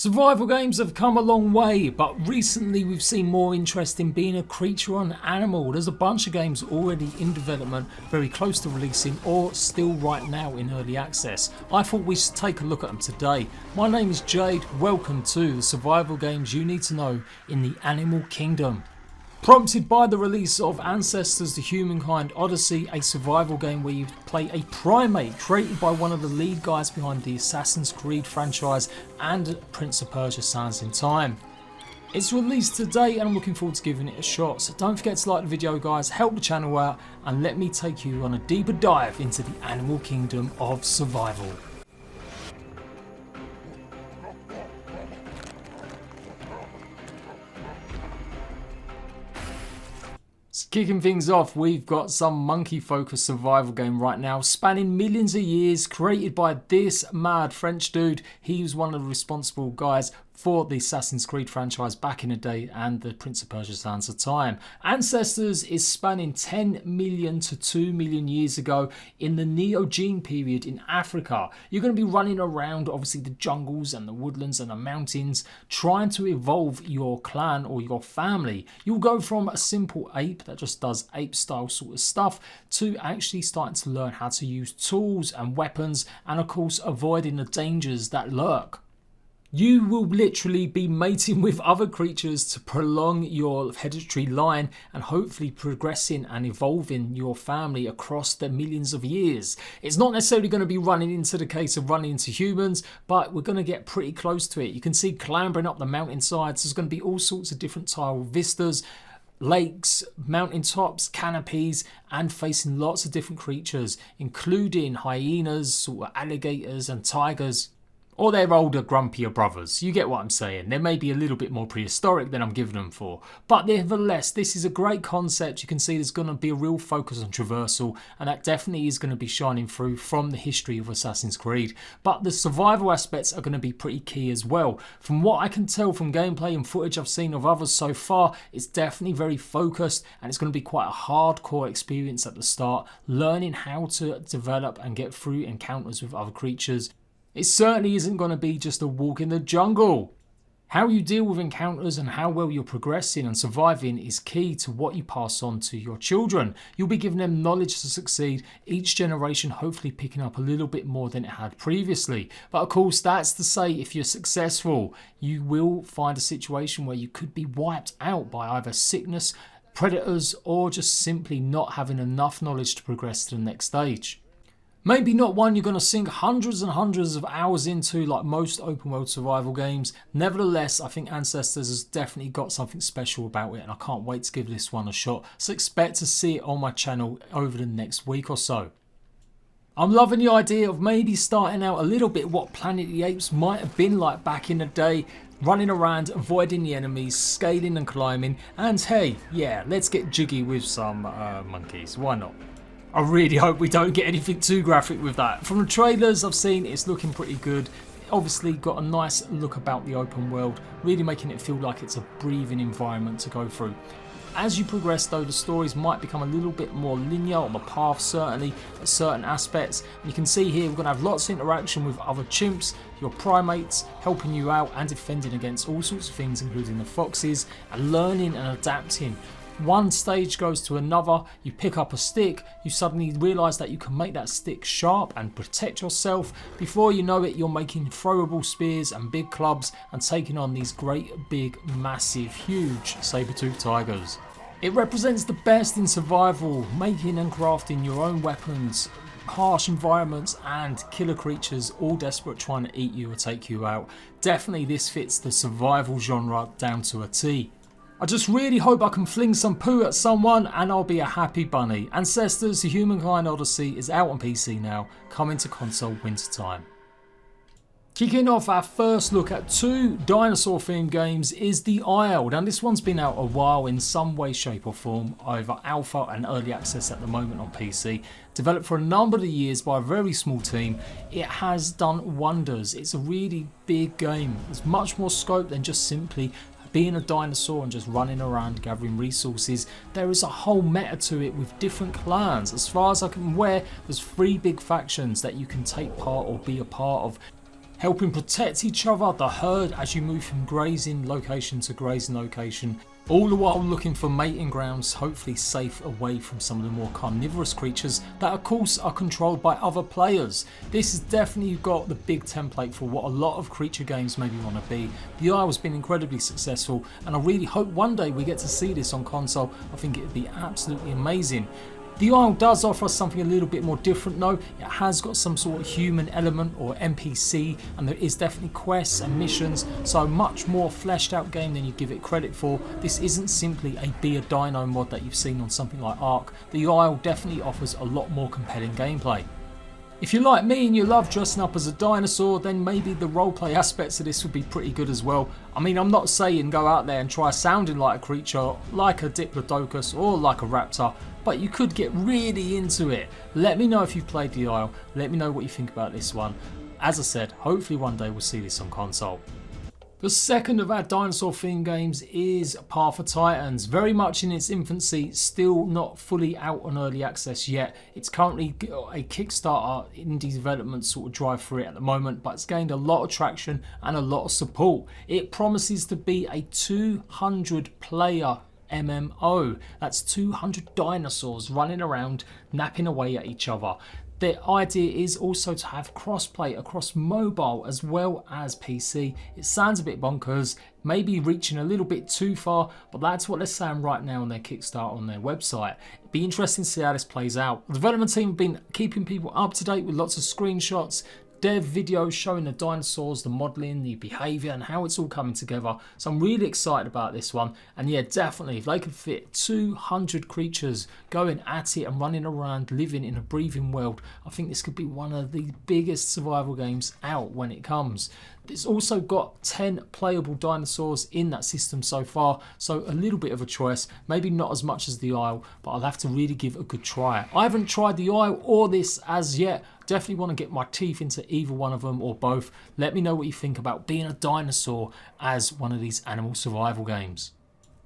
Survival games have come a long way, but recently we've seen more interest in being a creature or an animal. There's a bunch of games already in development, very close to releasing, or still right now in early access. I thought we should take a look at them today. My name is Jade, welcome to the survival games you need to know in the animal kingdom. Prompted by the release of Ancestors the Humankind Odyssey, a survival game where you play a primate created by one of the lead guys behind the Assassin's Creed franchise and Prince of Persia Sands in Time. It's released today and I'm looking forward to giving it a shot, so don't forget to like the video guys, help the channel out and let me take you on a deeper dive into the animal kingdom of survival. Kicking things off, we've got some monkey focused survival game right now, spanning millions of years, created by this mad French dude. He was one of the responsible guys for the Assassin's Creed franchise back in the day and the Prince of Persia Sands of Time. Ancestors is spanning 10 million to 2 million years ago in the Neogene period in Africa. You're going to be running around obviously the jungles and the woodlands and the mountains trying to evolve your clan or your family. You'll go from a simple ape that just does ape style sort of stuff to actually starting to learn how to use tools and weapons and of course avoiding the dangers that lurk. You will literally be mating with other creatures to prolong your hereditary line and hopefully progressing and evolving your family across the millions of years. It's not necessarily going to be running into the case of running into humans, but we're going to get pretty close to it. You can see clambering up the mountainsides. There's going to be all sorts of different tile vistas, lakes, mountaintops, canopies, and facing lots of different creatures, including hyenas, sort of alligators and tigers. Or their older, grumpier brothers. You get what I'm saying. They may be a little bit more prehistoric than I'm giving them for. But nevertheless, this is a great concept. You can see there's going to be a real focus on traversal, and that definitely is going to be shining through from the history of Assassin's Creed. But the survival aspects are going to be pretty key as well. From what I can tell from gameplay and footage I've seen of others so far, it's definitely very focused, and it's going to be quite a hardcore experience at the start, learning how to develop and get through encounters with other creatures. It certainly isn't going to be just a walk in the jungle. How you deal with encounters and how well you're progressing and surviving is key to what you pass on to your children. You'll be giving them knowledge to succeed, each generation hopefully picking up a little bit more than it had previously. But of course, that's to say if you're successful, you will find a situation where you could be wiped out by either sickness, predators, or just simply not having enough knowledge to progress to the next stage. Maybe not one you're going to sink hundreds and hundreds of hours into like most open world survival games. Nevertheless, I think Ancestors has definitely got something special about it and I can't wait to give this one a shot. So expect to see it on my channel over the next week or so. I'm loving the idea of maybe starting out a little bit what Planet of the Apes might have been like back in the day. Running around, avoiding the enemies, scaling and climbing. And hey, yeah, let's get jiggy with some monkeys. Why not? I really hope we don't get anything too graphic with that. From the trailers I've seen, it's looking pretty good. Obviously got a nice look about the open world, really making it feel like it's a breathing environment to go through. As you progress though, the stories might become a little bit more linear on the path, certainly at certain aspects. And you can see here we're going to have lots of interaction with other chimps, your primates, helping you out and defending against all sorts of things including the foxes, and learning and adapting. One stage goes to another, you pick up a stick, you suddenly realise that you can make that stick sharp and protect yourself. Before you know it, you're making throwable spears and big clubs and taking on these great big massive huge saber-toothed tigers. It represents the best in survival, making and crafting your own weapons, harsh environments and killer creatures all desperate trying to eat you or take you out. Definitely this fits the survival genre down to a T. I just really hope I can fling some poo at someone and I'll be a happy bunny. Ancestors the Humankind Odyssey is out on PC now, coming to console wintertime. Kicking off our first look at two dinosaur themed games is The Isle. Now this one's been out a while in some way, shape or form, either alpha and early access at the moment on PC. Developed for a number of years by a very small team, it has done wonders. It's a really big game. There's much more scope than just simply being a dinosaur and just running around gathering resources. There is a whole meta to it with different clans. As far as I can aware, there's 3 big factions that you can take part or be a part of. helping protect each other, the herd, as you move from grazing location to grazing location, all the while looking for mating grounds, hopefully safe away from some of the more carnivorous creatures that of course are controlled by other players. This has definitely got the big template for what a lot of creature games maybe want to be. The Isle has been incredibly successful, and I really hope one day we get to see this on console. I think it would be absolutely amazing. The Isle does offer us something a little bit more different though. It has got some sort of human element or NPC, and there is definitely quests and missions, so a much more fleshed out game than you give it credit for. This isn't simply a Be a Dino mod that you've seen on something like Ark. The Isle definitely offers a lot more compelling gameplay. If you're like me and you love dressing up as a dinosaur, then maybe the roleplay aspects of this would be pretty good as well. I mean, I'm not saying go out there and try sounding like a creature, like a diplodocus or like a raptor, but you could get really into it. Let me know if you've played the Isle, let me know what you think about this one. As I said, hopefully one day we'll see this on console. The second of our dinosaur themed games is Path of Titans, very much in its infancy, still not fully out on early access yet. It's currently got a Kickstarter indie development sort of drive for it at the moment, but it's gained a lot of traction and a lot of support. It promises to be a 200 player MMO. That's 200 dinosaurs running around, napping away at each other. The idea is also to have crossplay across mobile as well as PC. It sounds a bit bonkers, maybe reaching a little bit too far, but that's what they're saying right now on their Kickstarter on their website. It'd be interesting to see how this plays out. The development team have been keeping people up to date with lots of screenshots, dev videos showing the dinosaurs, the modelling, the behaviour and how it's all coming together. So I'm really excited about this one, and yeah, definitely if they could fit 200 creatures going at it and running around living in a breathing world, I think this could be one of the biggest survival games out when it comes. It's also got 10 playable dinosaurs in that system so far, so a little bit of a choice, maybe not as much as the Isle, but I'll have to really give it a good try. I haven't tried the Isle or this as yet. Definitely want to get my teeth into either one of them or both. Let me know what you think about being a dinosaur as one of these animal survival games.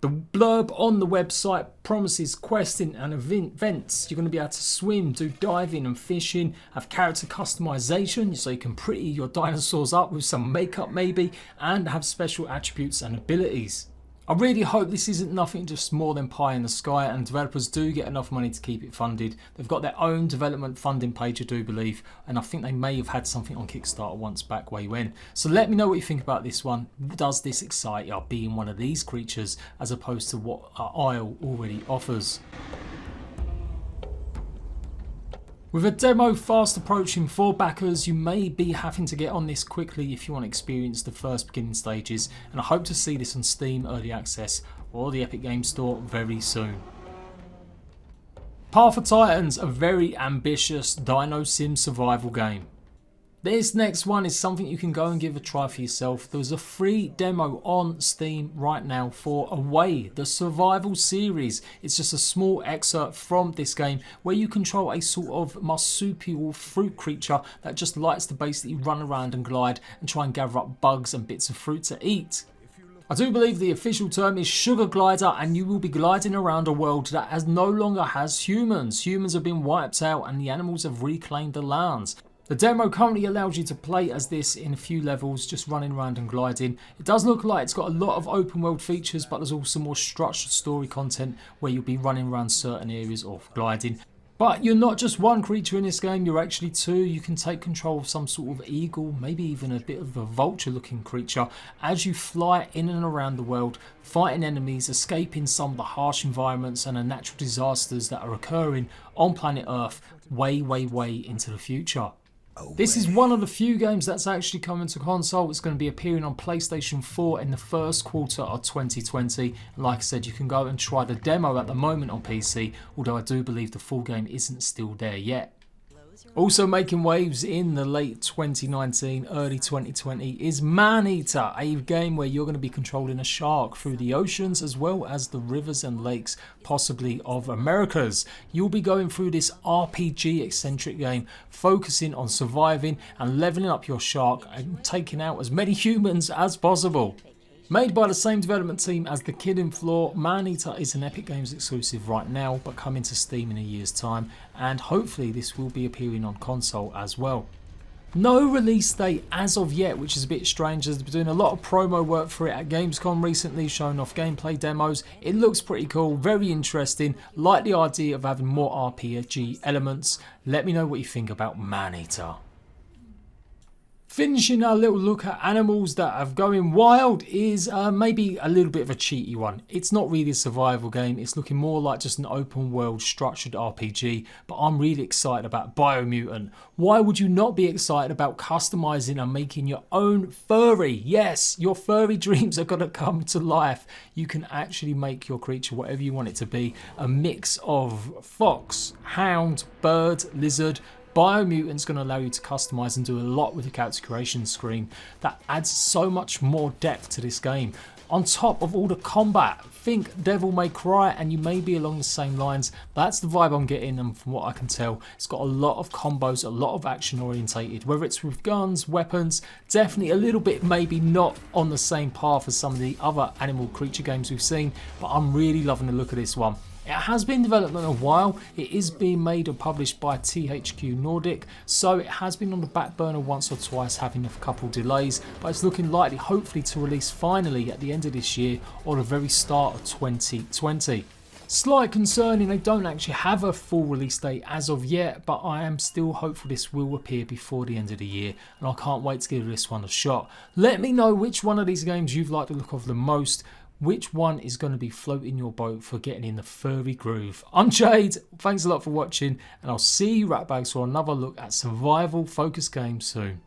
The blurb on the website promises questing and events. You're going to be able to swim, do diving and fishing, have character customization so you can pretty your dinosaurs up with some makeup maybe, and have special attributes and abilities. I really hope this isn't nothing just more than pie in the sky, and developers do get enough money to keep it funded. They've got their own development funding page, I do believe, and I think they may have had something on Kickstarter once back way when. So let me know what you think about this one. Does this excite you, being one of these creatures as opposed to what our Isle already offers? With a demo fast approaching for backers, you may be having to get on this quickly if you want to experience the first beginning stages, and I hope to see this on Steam Early Access or the Epic Games Store very soon. Path of Titans, a very ambitious dino sim survival game. This next one is something you can go and give a try for yourself. There's a free demo on Steam right now for Away, the survival series. It's just a small excerpt from this game where you control a sort of marsupial fruit creature that just likes to basically run around and glide and try and gather up bugs and bits of fruit to eat. I do believe the official term is sugar glider, and you will be gliding around a world that no longer has humans. Humans have been wiped out and the animals have reclaimed the lands. The demo currently allows you to play as this in a few levels, just running around and gliding. It does look like it's got a lot of open world features, but there's also more structured story content where you'll be running around certain areas or gliding. But you're not just one creature in this game, you're actually two. You can take control of some sort of eagle, maybe even a bit of a vulture looking creature, as you fly in and around the world, fighting enemies, escaping some of the harsh environments and the natural disasters that are occurring on planet Earth way into the future. This is one of the few games that's actually coming to console. It's going to be appearing on PlayStation 4 in the first quarter of 2020. And like I said, you can go and try the demo at the moment on PC, although I do believe the full game isn't still there yet. Also making waves in the late 2019, early 2020 is Maneater, a game where you're going to be controlling a shark through the oceans as well as the rivers and lakes, possibly of Americas. You'll be going through this RPG eccentric game, focusing on surviving and leveling up your shark and taking out as many humans as possible. Made by the same development team as The Killing Floor, Maneater is an Epic Games exclusive right now, but coming to Steam in a year's time, and hopefully this will be appearing on console as well. No release date as of yet, which is a bit strange, as they've been doing a lot of promo work for it at Gamescom recently, showing off gameplay demos. It looks pretty cool, very interesting, like the idea of having more RPG elements. Let me know what you think about Maneater. Finishing our little look at animals that are going wild is maybe a little bit of a cheaty one. It's not really a survival game, it's looking more like just an open world structured RPG, but I'm really excited about Biomutant. Why would you not be excited about customizing and making your own furry? Yes, your furry dreams are going to come to life. You can actually make your creature whatever you want it to be, a mix of fox, hound, bird, lizard. Biomutant's going to allow you to customize and do a lot with the character creation screen. That adds so much more depth to this game. On top of all the combat, think Devil May Cry, and you may be along the same lines. That's the vibe I'm getting, and from what I can tell, it's got a lot of combos, a lot of action orientated, whether it's with guns, weapons, definitely a little bit maybe not on the same path as some of the other animal creature games we've seen, but I'm really loving the look of this one. It has been in development a while. It is being made and published by THQ Nordic, so it has been on the back burner once or twice, having a couple delays, but it's looking likely hopefully to release finally at the end of this year or the very start of 2020. Slight concerning, they don't actually have a full release date as of yet, but I am still hopeful this will appear before the end of the year, and I can't wait to give this one a shot. Let me know which one of these games you've liked the look of the most. Which one is going to be floating your boat for getting in the furry groove? I'm Jade, thanks a lot for watching, and I'll see you ratbags for another look at survival focused games soon.